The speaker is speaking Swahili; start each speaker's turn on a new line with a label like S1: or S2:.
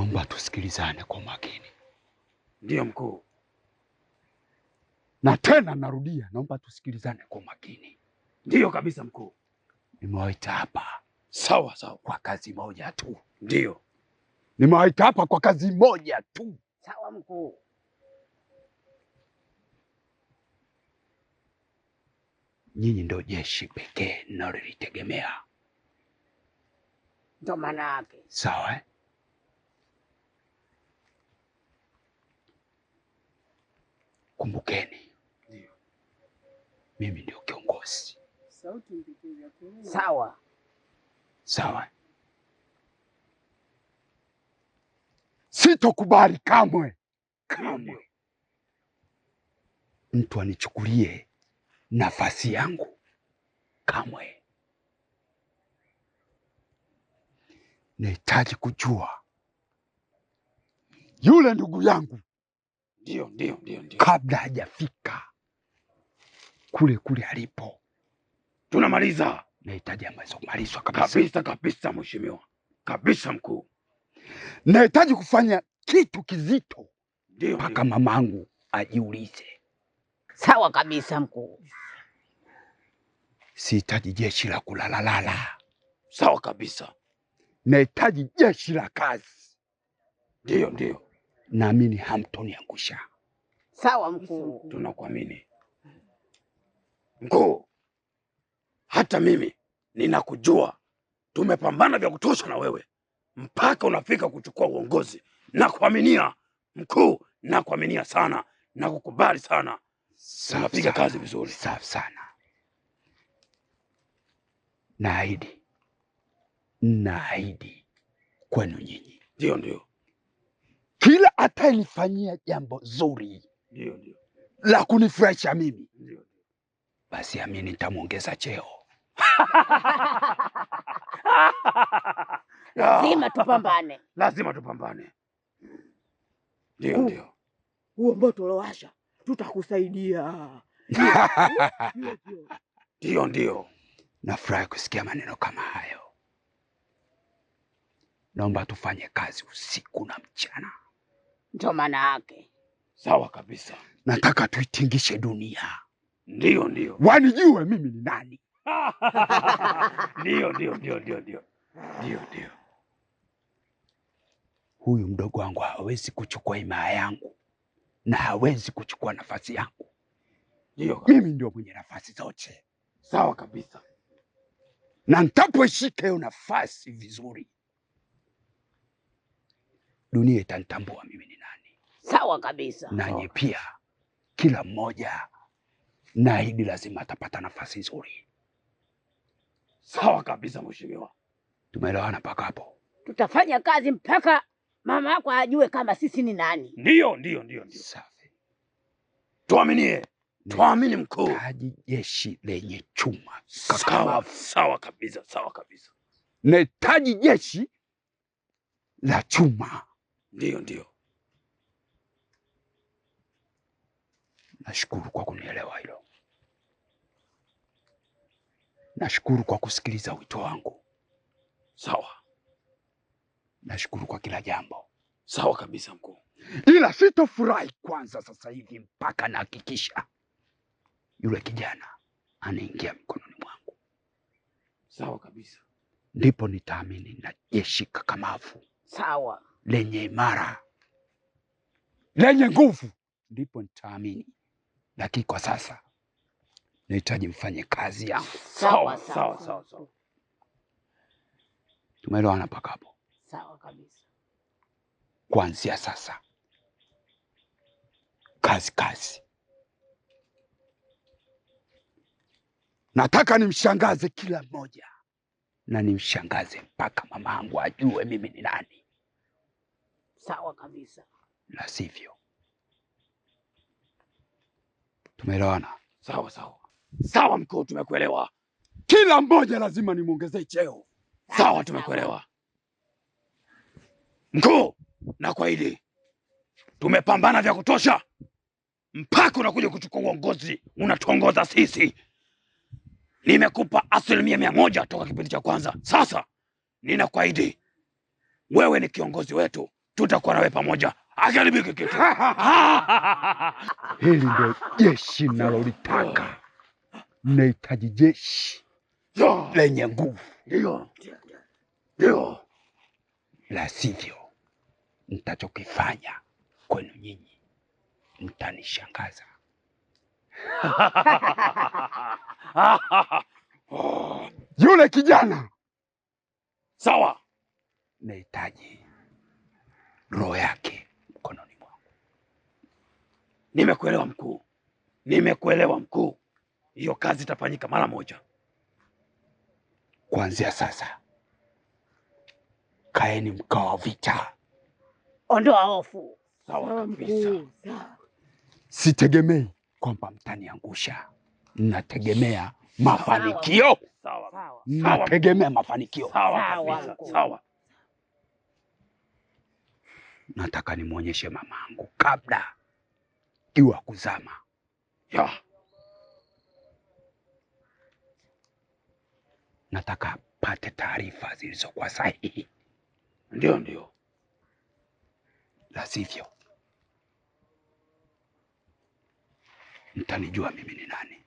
S1: Naomba tusikilizane kwa makini.
S2: Ndiyo mkuu.
S1: Na tena narudia, naomba tusikilizane kwa makini.
S2: Ndiyo kabisa mkuu.
S1: Nimewaita hapa.
S2: Sawa sawa.
S1: Kwa kazi moja tu.
S2: Ndiyo.
S1: Nimewaita hapa kwa kazi moja tu.
S3: Sawa mkuu.
S1: Nyinyi ndio jeshi pekee ninalolitegemea.
S3: Ndio maana yake.
S1: Sawa eh? Kumbukeni.
S2: Ndiyo.
S1: Mimi ndio kiongozi.
S3: Sawa.
S1: Sawa. Sitokubali kamwe mtu anichukulie nafasi yangu kamwe. Nahitaji kujua yule ndugu yangu.
S2: Ndiyo.
S1: Kabla hajafika kule alipo.
S2: Tunamaliza.
S1: Nahitaji ambazo kumalizwa kabisa.
S2: Kabisa mheshimiwa. Kabisa mkuu.
S1: Nahitaji kufanya kitu kizito.
S2: Ndiyo.
S1: Mpaka mamangu ajiulize.
S3: Sawa kabisa mkuu.
S1: Sihitaji jeshi la kulalalala.
S2: Sawa kabisa.
S1: Nahitaji jeshi la kazi.
S2: Ndiyo.
S1: Naamini hamtoniangusha.
S3: Sawa mkuu.
S2: Tunakuamini mkuu. Hata mimi ninakujua. Tumepambana vya kutosha na wewe mpaka unafika kuchukua uongozi. Nakuaminia mkuu, nakuaminia sana, nakukubali sana. Unapiga kazi vizuri.
S1: Safi sana. Naahidi kwenu nyinyi.
S2: Ndiyo.
S1: Kila atayenifanyia jambo zuri.
S2: Ndiyo.
S1: La kunifurahisha mimi.
S2: Ndiyo.
S1: Basi amini nitamuongeza cheo.
S3: Lazima tupambane.
S2: Lazima tupambane. Ndiyo.
S3: Huo moto uliowasha tutakusaidia.
S2: Ndiyo.
S1: Nafurahi kusikia maneno kama hayo. Naomba tufanye kazi usiku na mchana.
S3: Ndio maana yake.
S2: Sawa kabisa.
S1: Nataka tuitingishe dunia.
S2: Ndiyo.
S1: Wanijue mimi ni nani.
S2: Ndiyo.
S1: Huyu mdogo wangu hawezi kuchukua himaya yangu na hawezi kuchukua nafasi yangu.
S2: Ndiyo.
S1: Mimi ndio mwenye nafasi zote.
S2: Sawa kabisa.
S1: Na nitapoishika hiyo nafasi vizuri, dunia itanitambua mimi ni nani.
S3: Sawa kabisa.
S1: Nanyi pia kila mmoja naahidi lazima atapata nafasi nzuri.
S2: Sawa kabisa mheshimiwa.
S1: Tumeelewana mpaka hapo?
S3: Tutafanya kazi mpaka mama yako ajue kama sisi ni nani.
S2: Ndiyo.
S1: Safi.
S2: Tuaminie. Tuamini mkuu.
S1: Nahitaji jeshi lenye chuma.
S2: Sawa kabisa.
S1: Nahitaji jeshi la chuma.
S2: Ndiyo.
S1: Nashukuru kwa kunielewa hilo. Nashukuru kwa kusikiliza wito wangu.
S2: Sawa.
S1: Nashukuru kwa kila jambo.
S2: Sawa kabisa mkuu.
S1: Ila sitofurahi kwanza sasa hivi mpaka nahakikisha yule kijana anaingia mikononi mwangu.
S2: Sawa kabisa.
S1: Ndipo nitaamini na jeshi kakamavu.
S3: Sawa.
S1: Lenye imara, lenye nguvu, ndipo nitaamini. Lakini kwa sasa nahitaji mfanye kazi yangu.
S2: Sawa.
S1: Tumeelewana mpaka hapo?
S3: Sawa kabisa.
S1: Kuanzia sasa kazi. Nataka nimshangaze kila mmoja na nimshangaze mpaka mamangu ajue mimi ni nani.
S3: Sawa kabisa.
S1: La sivyo. Tumeelewana?
S2: Sawa mkuu, tumekuelewa.
S1: Kila mmoja lazima nimuongezee cheo.
S2: Sawa, tumekuelewa mkuu. Na kwa hili tumepambana vya kutosha mpaka unakuja kuchukua uongozi, unatuongoza sisi. Nimekupa 100% toka kipindi cha kwanza. Sasa ninakuahidi wewe ni kiongozi wetu tutakuwa nawe pamoja, akiharibiki kitu.
S1: Hili ndio jeshi nalolitaka. Nahitaji jeshi lenye nguvu.
S2: Ndio.
S1: La sivyo, nitachokifanya kwenu nyinyi mtanishangaza. Yule kijana,
S2: sawa,
S1: nahitaji roho yake mkononi mwangu.
S2: Nimekuelewa mkuu, nimekuelewa mkuu. Hiyo kazi itafanyika mara moja.
S1: Kuanzia sasa, kaeni mkao wa vita.
S3: Ondoa hofu.
S2: Sawa kabisa.
S1: Sitegemei kwamba mtaniangusha, nategemea mafanikio.
S2: Sawa.
S1: Nategemea mafanikio.
S2: Sawa kabisa. Sawa.
S1: Nataka nimwonyeshe mamangu kabla jua kuzama. Nataka pate taarifa zilizokuwa sahihi.
S2: Ndio.
S1: La sivyo mtanijua mimi ni nani.